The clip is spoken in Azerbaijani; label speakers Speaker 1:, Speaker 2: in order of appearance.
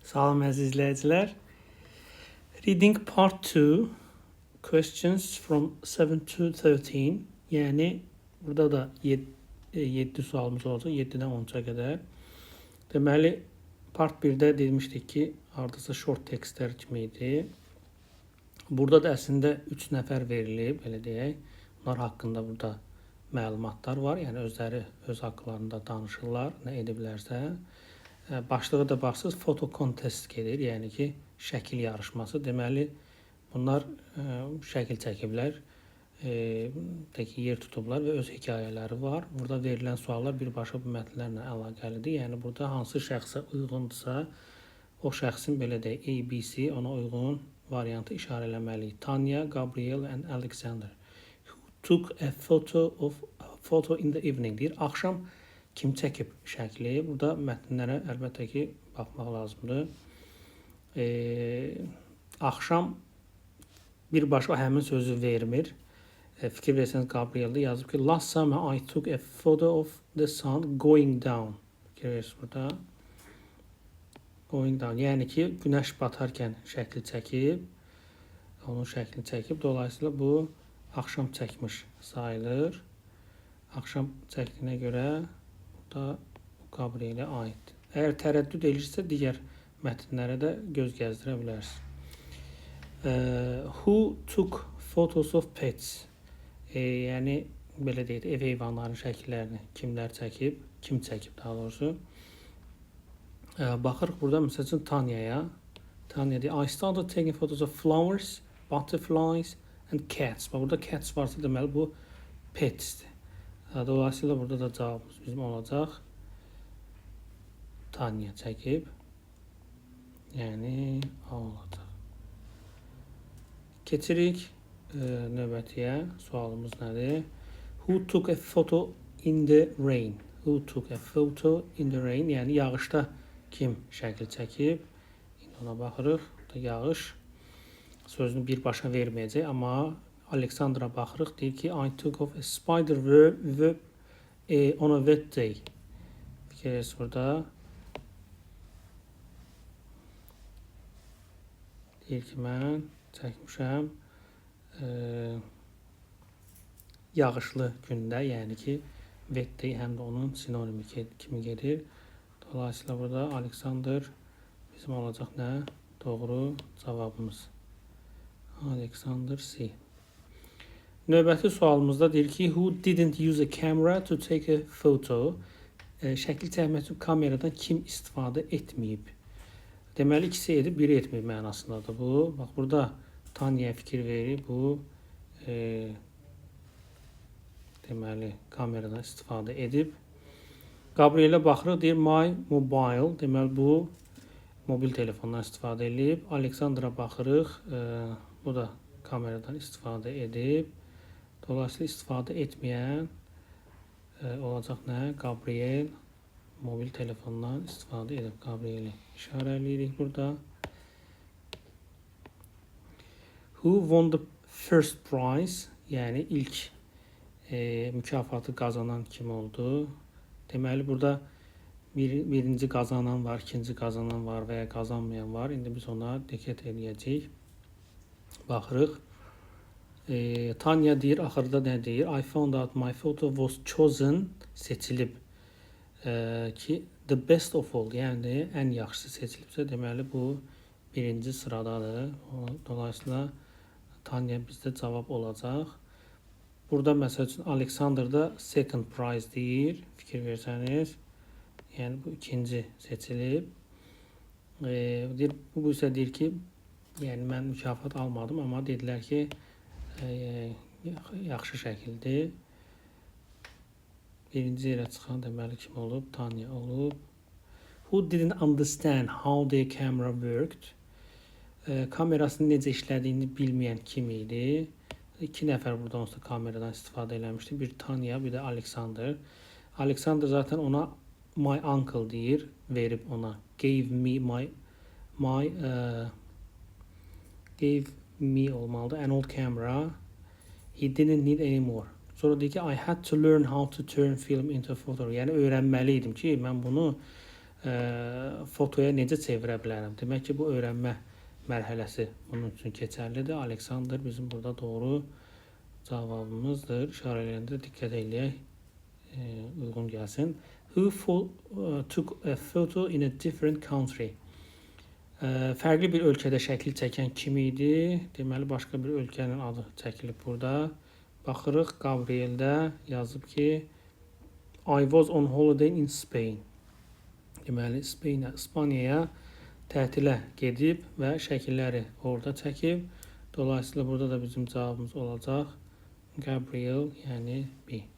Speaker 1: Salam əziz izləyicilər. Reading part 2, questions from 7 to 13. Yəni burada da 7 sualımız olacaq, 7-dən 13-a qədər. Deməli, part 1-də demişdik ki, hardasa short textlər kimi idi. Burada da əslində 3 nəfər verilib, belə deyək. Bunlar haqqında burada məlumatlar var. Yəni özləri öz haqqlarında danışırlar, nə ediblərsə. Başlığı da baxsınız, foto contest gedir, yəni ki, şəkil yarışması. Deməli, bunlar şəkil çəkiblər, yer tutublar və öz hekayələri var. Burada verilən suallar birbaşa bu mətnlərlə əlaqəlidir. Yəni, burada hansı şəxsə uyğundursa, o şəxsin, belə deyək, ABC, ona uyğun variantı işarələməliyik. Tanya, Gabriel and Alexander who took a photo in the evening deyir. Axşam kim çəkib şəkli? Burada mətnlərə əlbəttə ki, baxmaq lazımdır. Axşam birbaşa həmin sözü vermir. Fikir versəniz, Gabriel'də yazıb ki, last summer I took a photo of the sun going down. Fikir verirsiniz burada. Going down. Yəni ki, günəş batarkən şəkli çəkib, onun şəklini çəkib. Dolayısıyla bu axşam çəkmiş sayılır. Axşam çəkdiyinə görə da Gabriel'ə aid. Əgər tərəddüd edirsə, digər mətnlərə də göz gəzdirə bilərsiniz. Who took photos of pets? Yəni, belə deyək, ev heyvanların şəkillərini kimlər çəkib, kim çəkib daha doğrusu. Baxırıq burada, məsəl üçün, Tanya'ya. Tanya deyir, I started taking photos of flowers, butterflies and cats. Burada cats varsa deməli, bu petsdir. Dolayısıyla burada da cavabımız bizim olacaq. Tanya çəkib. Yəni, A olacaq. Keçirik növbətiyə. Sualımız nədir? Who took a photo in the rain? Who took a photo in the rain? Yəni, yağışda kim şəkil çəkib? İndi ona baxırıq. Burada yağış sözünü birbaşa verməyəcək, amma Alexandra baxırıq, deyir ki, I took off a spider web on a wet day. Fikiriz burada. Deyir ki, mən çəkmişəm yağışlı gündə, yəni ki, wet day həm də onun sinonimi kimi gedir. Dolayısıyla burada Alexander bizim olacaq nə? Doğru cavabımız. Alexander C. Növbəti sualımızda deyir ki, who didn't use a camera to take a photo? Şəkil çəkmək üçün kameradan kim istifadə etməyib? Deməli, ikisi edib, biri etməyib mənasındadır bu. Bax, burada Tanya'ya fikir verir. Bu, deməli, kameradan istifadə edib. Gabriel'ə baxırıq, deyir, my mobile. Deməli, bu, mobil telefondan istifadə edib. Alexandra baxırıq, bu da kameradan istifadə edib. Dolayısıyla istifadə etməyən olacaq nə? Gabriel mobil telefondan istifadə edib. Gabriel'i işarələyirik burada. Who won the first prize? Yəni ilk mükafatı qazanan kim oldu? Deməli, burada birinci qazanan var, ikinci qazanan var və ya qazanmayan var. İndi biz ona diqqət edəcəyik. Baxırıq. Tanya deyir, axırda nə deyir? I found out my photo was chosen, seçilib ki, the best of all, yəni ən yaxşısı seçilibsə, deməli bu birinci sıradadır. Dolayısıyla Tanya bizdə cavab olacaq. Burada məsəl üçün Alexander da second prize deyir, fikir versəniz. Yəni bu ikinci seçilib. Bu isə deyir ki, yəni mən mükafat almadım, amma dedilər ki, yaxşı şəkildir. Birinci yerə çıxan deməli kim olub? Tanya olub. Who didn't understand how the camera worked? Kamerasının necə işlədiyini bilməyən kim idi? İki nəfər burada onsuz da kameradan istifadə eləmişdi. Bir Tanya, bir də Alexander. Alexander zaten ona my uncle deyir, verib ona. Gave me olmalıdır. An old camera. He didn't need any more. Sonra deyir ki, I had to learn how to turn film into photo. Yəni öyrənməli idim ki, mən bunu fotoya necə çevirə bilərəm? Demək ki, bu öyrənmə mərhələsi bunun üçün keçərlidir. Alexander bizim burada doğru cavabımızdır. İşarələrində diqqət eləyək, uyğun gəlsin. Who took a photo in a different country? Fərqli bir ölkədə şəkil çəkən kim idi? Deməli, başqa bir ölkənin adı çəkilib burada. Baxırıq, Gabrieldə yazıb ki, I was on holiday in Spain. Deməli, İspaniyaya tətilə gedib və şəkilləri orada çəkib. Dolayısıyla burada da bizim cavabımız olacaq Gabriel, yəni B.